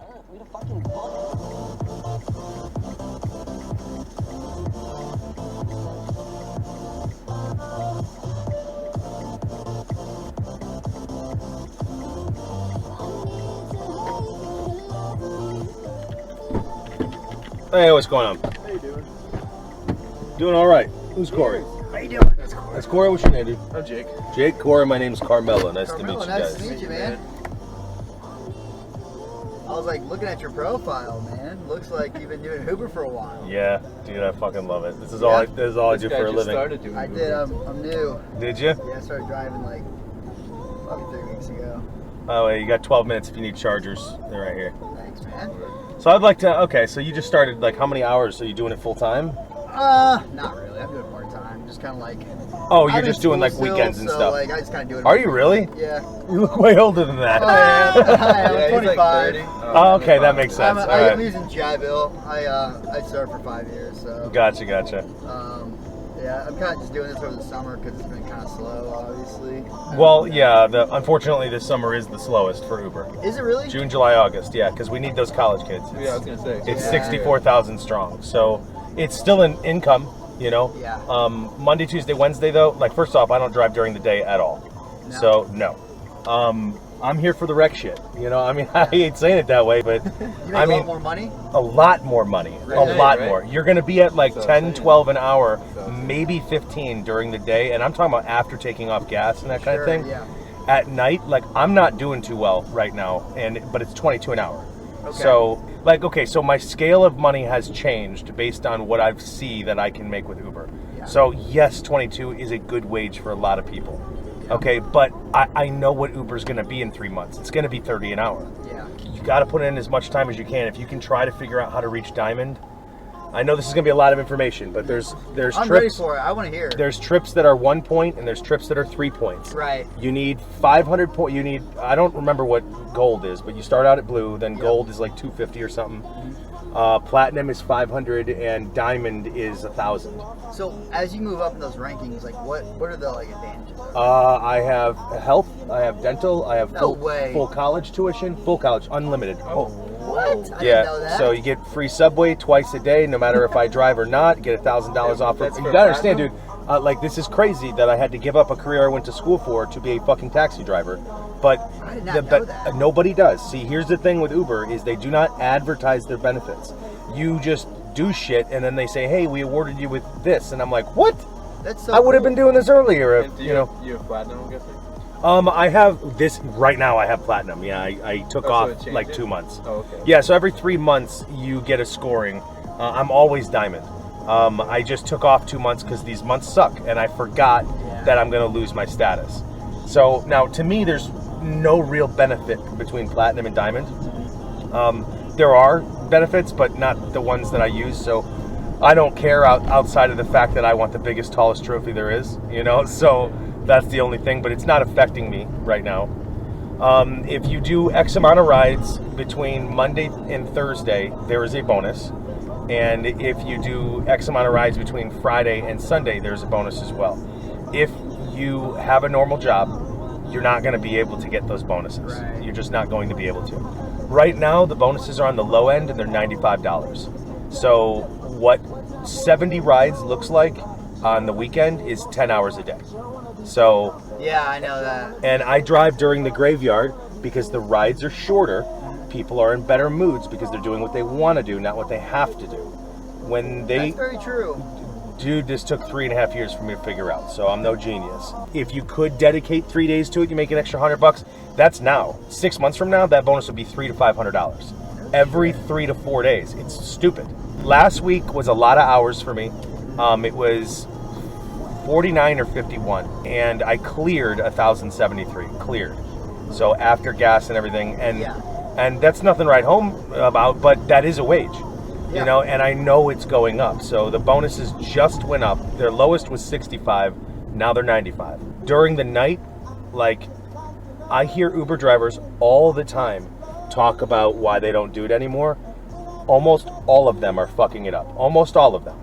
earth? Read a fucking book. Hey, what's going on? How you doing? Doing all right. Who's Corey? How you doing? That's Corey. That's Corey. What's your name, dude? I'm Jake. Jake, Corey. My name's Carmelo. Nice to meet you Nice guys. to meet you, man. I was like looking at your profile, man. Looks like you've been doing Uber for a while. Yeah, dude, I fucking love it. This is all. This is all I do for a living. I did. I'm new. Did you? Yeah, I started driving like probably 3 weeks ago. Oh, wait, you got 12 minutes if you need chargers. They're right here. Thanks, man. So I'd like to. Okay, so you just started. Like, how many hours are you doing it full time? Not really. I'm doing part time. Just kind of like. Oh, you're I'm in just doing like school still, weekends and so, stuff. Like I just kind of do it. Are you really? Yeah. You look way older than that. Oh, yeah. I'm he's 25. like 30. Oh, okay, that makes sense. All right. I'm using G.I.Bill. I started for 5 years, so. Gotcha. Yeah, I'm kind of just doing this over the summer because it's been kind of slow, obviously. Well, yeah. Unfortunately, this summer is the slowest for Uber. Is it really? June, July, August. Yeah, because we need those college kids. Yeah, I was gonna say. It's Yeah. 64,000 strong. So it's still an income, you know. Yeah. Monday, Tuesday, Wednesday, though. Like, first off, I don't drive during the day at all. No. So no. I'm here for the wreck shit. You know, I mean, I hate saying it that way, but You make I a mean, lot more money? a lot more money. Right, a lot right. more. You're going to be at like So 10, insane. 12 an hour, So insane. maybe 15 during the day. And I'm talking about after taking off gas and that kind of Sure, thing. yeah. At night, like, I'm not doing too well right now, but it's 22 an hour. Okay. So, like, okay, so my scale of money has changed based on what I see that I can make with Uber. Yeah. So, yes, 22 is a good wage for a lot of people. Okay, but I know what Uber's going to be in 3 months. It's going to be 30 an hour. Yeah. You got to put in as much time as you can. If you can try to figure out how to reach Diamond, I know this is going to be a lot of information, but there's I'm ready trips. for it. I want to hear. There's trips that are 1 point and there's trips that are 3 points. Right. You need 500 point. You need. I don't remember what gold is, but you start out at blue. Then Yep. gold is like 250 or something. Platinum is 500 and diamond is 1,000. So as you move up in those rankings, like what are the like advantages? I have health. I have dental. I have No way. full college tuition. Full college, unlimited. What? I didn't Yeah, know that. so you get free Subway twice a day, no matter if I drive or not. You get $1,000 off. That's You for gotta understand, dude. platinum? Like, this is crazy that I had to give up a career I went to school for to be a fucking taxi driver. But I did not know that. nobody does. See, here's the thing with Uber is they do not advertise their benefits. You just do shit, and then they say, "Hey, we awarded you with this," and I'm like, "What? That's so I would have cool. been doing this earlier." If, And do you know. you have platinum, I'm guessing? I have this right now. I have platinum. Yeah, I took Oh, so off it changed like it? 2 months. Oh, okay. Yeah, so every 3 months you get a scoring. I'm always diamond. I just took off 2 months because these months suck, and I forgot Yeah. that I'm going to lose my status. So now, to me, there's no real benefit between platinum and diamond. There are benefits, but not the ones that I use. So I don't care outside of the fact that I want the biggest, tallest trophy there is. You know, so that's the only thing. But it's not affecting me right now. If you do X amount of rides between Monday and Thursday, there is a bonus. And if you do X amount of rides between Friday and Sunday, there's a bonus as well. If you have a normal job, you're not going to be able to get those bonuses. Right. You're just not going to be able to. Right now, the bonuses are on the low end and they're $95. So what 70 rides looks like on the weekend is 10 hours a day. So, Yeah, I know that. and I drive during the graveyard because the rides are shorter. People are in better moods because they're doing what they want to do, not what they have to do. When they, That's very true. dude, this took 3.5 years for me to figure out, so I'm no genius. If you could dedicate 3 days to it, you make an extra $100. That's now. 6 months from now, that bonus would be $300 to $500 every 3 to 4 days. It's stupid. Last week was a lot of hours for me. It was 49 or 51, and I cleared 1,073. Cleared. So after gas and everything, and Yeah. and that's nothing to write home about, but that is a wage. Yeah. You know, and I know it's going up. So the bonuses just went up. Their lowest was 65. Now they're 95. During the night, like, I hear Uber drivers all the time talk about why they don't do it anymore. Almost all of them are fucking it up. Almost all of them.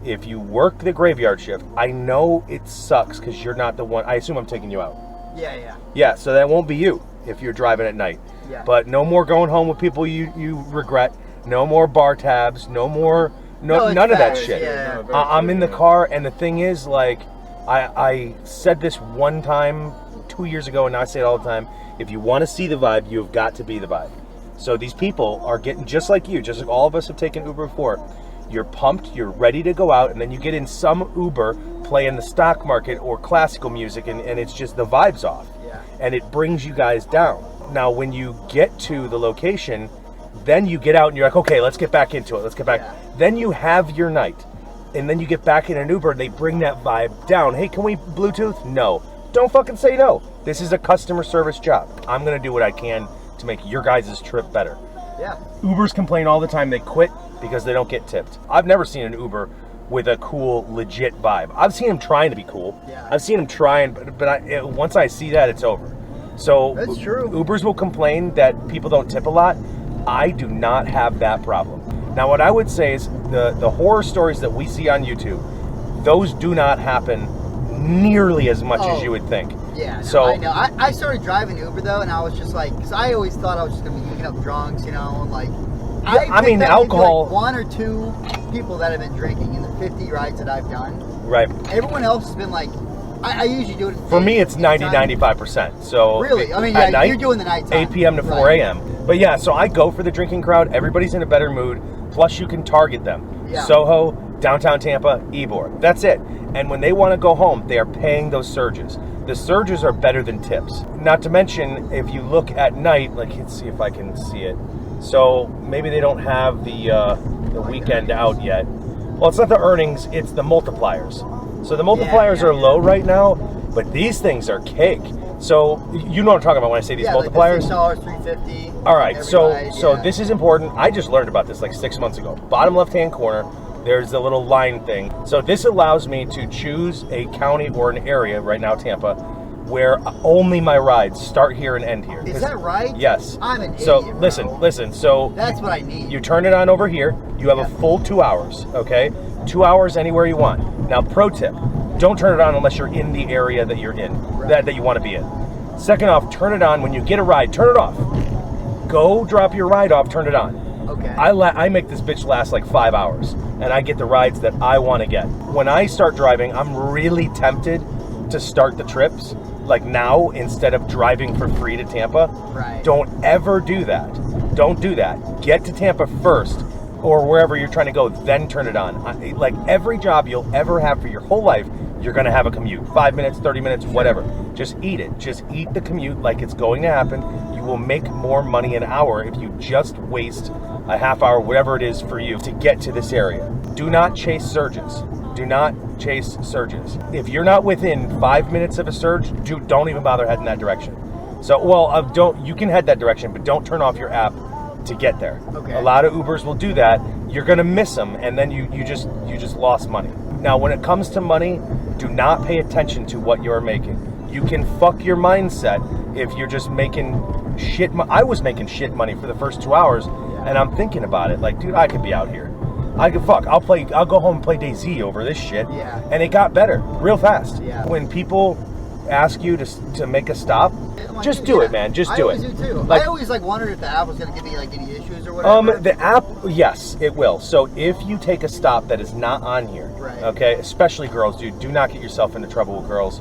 If you work the graveyard shift, I know it sucks because you're not the one. I assume I'm taking you out. Yeah, yeah. Yeah, so that won't be you. if you're driving at night. Yeah. But no more going home with people you regret. No more bar tabs. No more No, it's none of that facts, shit. yeah. No, very I'm true, in the yeah. car, and the thing is, like, I said this one time 2 years ago, and I say it all the time. If you want to see the vibe, you've got to be the vibe. So these people are getting, just like you, just like all of us have taken Uber before. You're pumped, you're ready to go out, and then you get in some Uber playing the stock market or classical music, and it's just the vibe's off. Yeah. And it brings you guys down. Now, when you get to the location, then you get out and you're like, okay, let's get back into it. Let's get back. Yeah. Then you have your night. And then you get back in an Uber and they bring that vibe down. Hey, can we Bluetooth? No. Don't fucking say no. This is a customer service job. I'm going to do what I can to make your guys' trip better. Yeah. Ubers complain all the time they quit because they don't get tipped. I've never seen an Uber with a cool, legit vibe. I've seen them trying to be cool. Yeah. I've seen them trying, but once I see that, it's over. So That's true. Ubers will complain that people don't tip a lot. I do not have that problem. Now, what I would say is the horror stories that we see on YouTube, those do not happen nearly as much as Oh. you would think. Yeah, no, So- I know. I started driving Uber though, and I was just like, because I always thought I was just gonna be hooking up drunks, you know, and like. I mean, picked up maybe, alcohol- Like 1 or 2 people that have been drinking in the 50 rides that I've done. Right. Everyone else has been like, I usually do it. For me, it's 90, anytime. 95%. So Really? I mean, at yeah, night, you're doing the nighttime. 8 p.m. to 4 Right. a.m. But yeah, so I go for the drinking crowd. Everybody's in a better mood. Plus, you can target them. Yeah. Soho, downtown Tampa, Ybor. That's it. And when they want to go home, they are paying those surges. The surges are better than tips. Not to mention, if you look at night, like, let's see if I can see it. So maybe they don't have the weekend out yet. Well, it's not the earnings, it's the multipliers. So the multipliers yeah, are yeah. low right now, but these things are cake. So you know what I'm talking about when I say these Yeah, multipliers? like the $6, $3.50. All right, every so ride, so yeah. this is important. I just learned about this like 6 months ago. Bottom left-hand corner, there's the little line thing. So this allows me to choose a county or an area, right now Tampa, where only my rides start here and end here. Is 'Cause- that right? Yes. I'm an So idiot, bro. listen. So That's what I need. you turn it on over here. You have Yeah. a full 2 hours, okay? 2 hours anywhere you want. Now, pro tip, don't turn it on unless you're in the area that you're in, Right. that you want to be in. Second off, turn it on when you get a ride. Turn it off. Go drop your ride off, turn it on. Okay. I make this bitch last like 5 hours, and I get the rides that I want to get. When I start driving, I'm really tempted to start the trips, like now, instead of driving for free to Tampa. Right. Don't ever do that. Don't do that. Get to Tampa first, or wherever you're trying to go, then turn it on. Like every job you'll ever have for your whole life, you're going to have a commute. 5 minutes, 30 minutes, whatever. Just eat it. Just eat the commute like it's going to happen. You will make more money an hour if you just waste a half hour, whatever it is for you, to get to this area. Do not chase surges. Do not chase surges. If you're not within 5 minutes of a surge, don't even bother heading that direction. So, well, you can head that direction, but don't turn off your app to get there. Okay. A lot of Ubers will do that. You're gonna miss them, and then you just lost money. Now, when it comes to money, do not pay attention to what you're making. You can fuck your mindset if you're just making shit. I was making shit money for the first 2 hours, and I'm thinking about it. Like, dude, I could be out here. I could fuck. I'll go home and play DayZ over this shit. Yeah. And it got better real fast. Yeah. When people ask you to make a stop, I'm like, just dude, do yeah. it, man. Just do I it. always do too. Like- I always wondered if the app was gonna give me like any issues or whatever. The app, yes, it will. So if you take a stop that is not on here, Right. okay, especially girls, dude, do not get yourself into trouble with girls.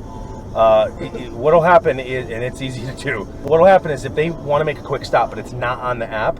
What'll happen is, and it's easy to do, what'll happen is if they want to make a quick stop but it's not on the app,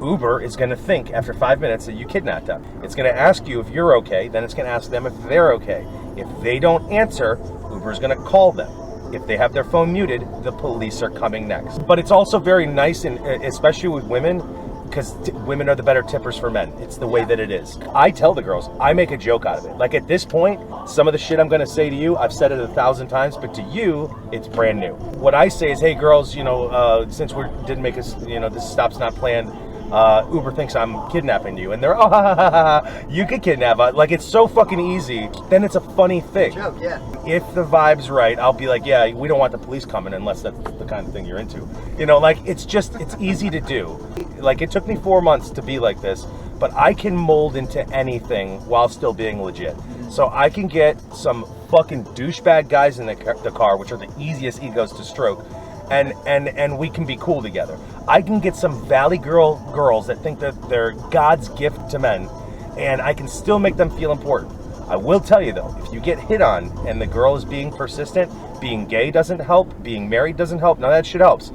Uber is going to think after 5 minutes that you kidnapped them. It's going to ask you if you're okay, then it's going to ask them if they're okay. If they don't answer, Uber's going to call them. If they have their phone muted, the police are coming next. But it's also very nice, and especially with women, because women are the better tippers for men. It's the way that it is. I tell the girls, I make a joke out of it. Like at this point, some of the shit I'm going to say to you, I've said it 1,000 times, but to you, it's brand new. What I say is, hey girls, since we didn't make us, this stop's not planned, Uber thinks I'm kidnapping you, and they're, oh, ha, ha, ha, ha, you could kidnap us. Like, it's so fucking easy. Then it's a funny thing. Joke, yeah. If the vibe's right, I'll be like, yeah, we don't want the police coming unless that's the kind of thing you're into. It's easy to do. Like, it took me 4 months to be like this, but I can mold into anything while still being legit. So I can get some fucking douchebag guys in the car, which are the easiest egos to stroke, and we can be cool together. I can get some Valley girls that think that they're God's gift to men, and I can still make them feel important. I will tell you though, if you get hit on and the girl is being persistent, being gay doesn't help, being married doesn't help, none of that shit helps.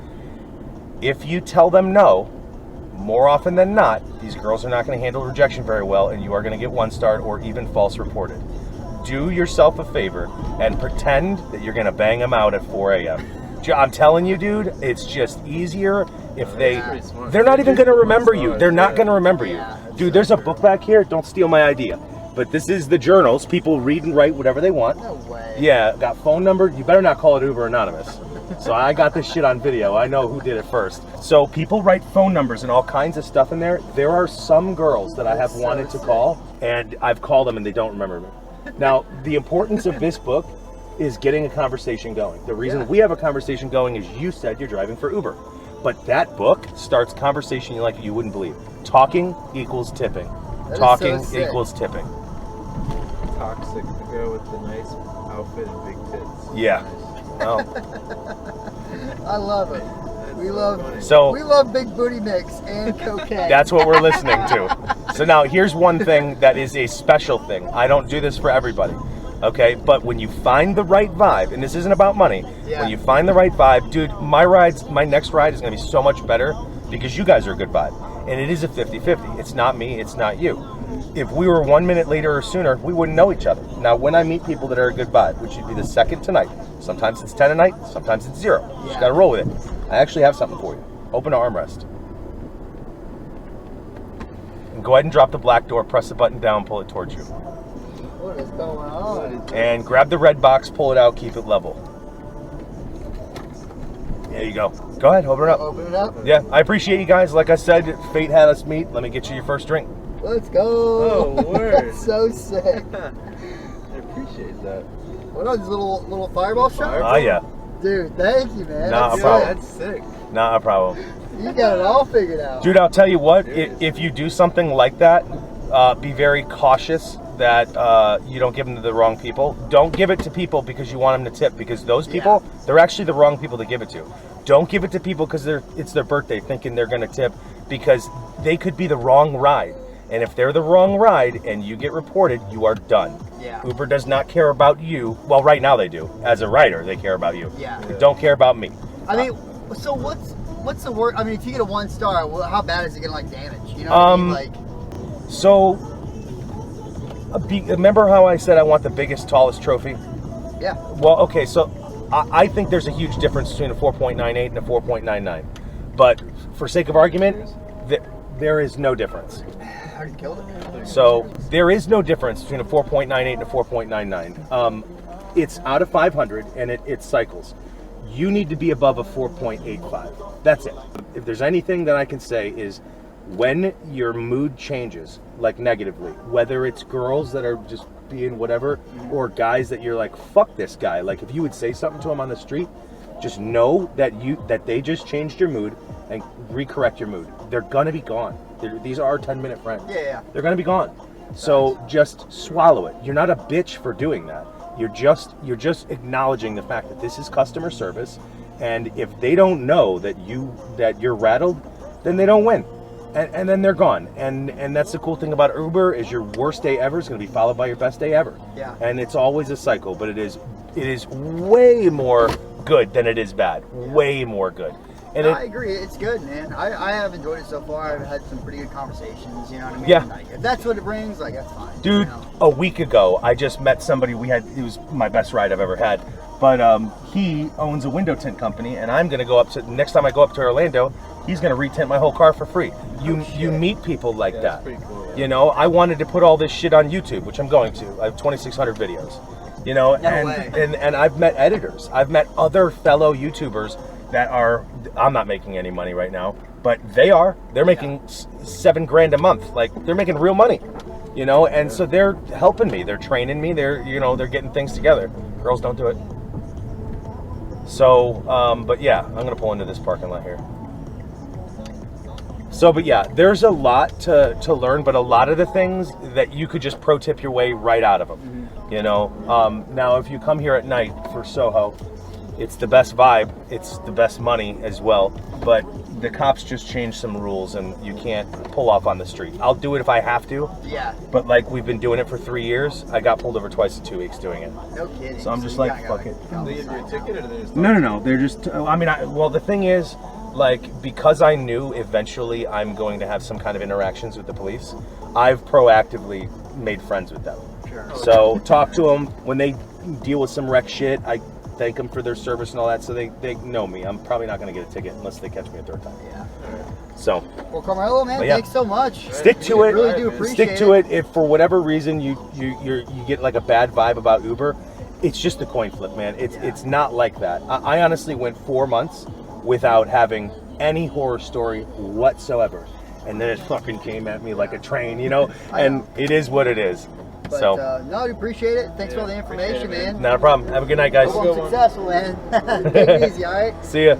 If you tell them no, more often than not, these girls are not going to handle rejection very well, and you are going to get 1-starred or even false reported. Do yourself a favor and pretend that you're going to bang them out at 4 a.m. I'm telling you, dude, it's just easier if they're not even going to remember you. They're not going to remember you. Dude, there's a book back here. Don't steal my idea. But this is the journals. People read and write whatever they want. No way. Yeah, got phone number. You better not call it Uber Anonymous. So I got this shit on video. I know who did it first. So people write phone numbers and all kinds of stuff in there. There are some girls that I have wanted to call, and I've called them and they don't remember me. Now, the importance of this book is getting a conversation going. The reason we have a conversation going is you said you're driving for Uber. But that book starts conversation like you wouldn't believe. Talking equals tipping. That Talking is so sick. equals tipping. Toxic, the girl with the nice outfit and big tits. Yeah. Oh. I love it. We love So big booty mix and cocaine. that's what we're listening to. So now here's one thing that is a special thing. I don't do this for everybody. Okay, but when you find the right vibe, and this isn't about money, when you find the right vibe, dude, my next ride is gonna be so much better because you guys are a good vibe. And it is a 50-50. It's not me, it's not you. If we were 1 minute later or sooner, we wouldn't know each other. Now, when I meet people that are a good vibe, which would be the second tonight, sometimes it's 10 a night, sometimes it's 0. You just gotta roll with it. I actually have something for you. Open an armrest. And go ahead and drop the black door, press the button down, pull it towards you. What is going on? And grab the red box, pull it out, keep it level. There you go. Go ahead, open it up. Open it up. Yeah, I appreciate you guys. Like I said, fate had us meet. Let me get you your first drink. Let's go. Oh, word. That's so sick. I appreciate that. What are these little fireball shots? Oh, yeah. Dude, thank you, man. Nah, That's problem. sick. That's sick. Not a problem. You got it all figured out. Dude, I'll tell you what, if you do something like that, be very cautious that you don't give them to the wrong people. Don't give it to people because you want them to tip, because those people, they're actually the wrong people to give it to. Don't give it to people because it's their birthday thinking they're going to tip, because they could be the wrong ride. And if they're the wrong ride and you get reported, you are done. Yeah. Uber does not care about you. Well, right now they do. As a rider, they care about you. Yeah. They don't care about me. I mean, so what's the word? I mean, if you get a 1-star, how bad is it gonna damage? You know what I mean? Like, so remember how I said I want the biggest, tallest trophy? yeah. Well, okay, so I think there's a huge difference between a 4.98 and a 4.99. But for sake of argument, there is no difference. I already killed it. So there is no difference between a 4.98 and a 4.99. It's out of 500 and it cycles. You need to be above a 4.85. That's it. If there's anything that I can say is when your mood changes, like negatively, whether it's girls that are just being whatever, or guys that you're like, fuck this guy. Like if you would say something to him on the street, just know that they just changed your mood and recorrect your mood. They're gonna be gone. These are our 10-minute friends. Yeah. They're gonna be gone. So just swallow it. You're not a bitch for doing that. You're just acknowledging the fact that this is customer service, and if they don't know that you're rattled, then they don't win. And then they're gone. And that's the cool thing about Uber is your worst day ever is going to be followed by your best day ever. Yeah. And it's always a cycle, but it is way more good than it is bad. Way more good. And I agree. It's good, man. I have enjoyed it so far. I've had some pretty good conversations. You know what I mean? Yeah. Like, if that's what it brings, like that's fine. Dude, you know? a week ago, I just met somebody. It was my best ride I've ever had. But he owns a window tint company, and I'm gonna go up to next time I go up to Orlando. He's gonna retint my whole car for free. You meet people like that. That's pretty cool. Yeah. You know, I wanted to put all this shit on YouTube, which I'm going to. I have 2,600 videos. You know, and I've met editors. I've met other fellow YouTubers that are. I'm not making any money right now, but they are. They're making $7,000 a month. Like they're making real money. You know, and so they're helping me. They're training me. They're getting things together. Girls don't do it. So, but yeah, I'm gonna pull into this parking lot here. So, but yeah, there's a lot to learn, but a lot of the things that you could just pro tip your way right out of them. You know, now if you come here at night for Soho, It's the best vibe. It's the best money as well. But the cops just changed some rules, and you can't pull off on the street. I'll do it if I have to. Yeah. But like we've been doing it for 3 years. I got pulled over twice in 2 weeks doing it. No kidding. So I'm just you like, kinda fuck gotta it. go They give you a outside. ticket or they just No. They're just. I mean, well, the thing is, like, because I knew eventually I'm going to have some kind of interactions with the police, I've proactively made friends with them. Sure. So talk to them when they deal with some wreck shit. I thank them for their service and all that, so they know me. I'm probably not going to get a ticket unless they catch me a third time. Yeah. So Well, Carmelo, man, But yeah. thanks so much. stick to We it. really do Stick appreciate Stick to it. If for whatever reason you get like a bad vibe about Uber, it's just a coin flip, man. It's not like that. I honestly went 4 months without having any horror story whatsoever, and then it fucking came at me like a train, you know. I And know. it is what it is. But So no, we appreciate it. Thanks for all the appreciate information, it, man. man. not a problem. Have a good night, guys. Hope I'm successful, man. Take it easy, all right? See ya.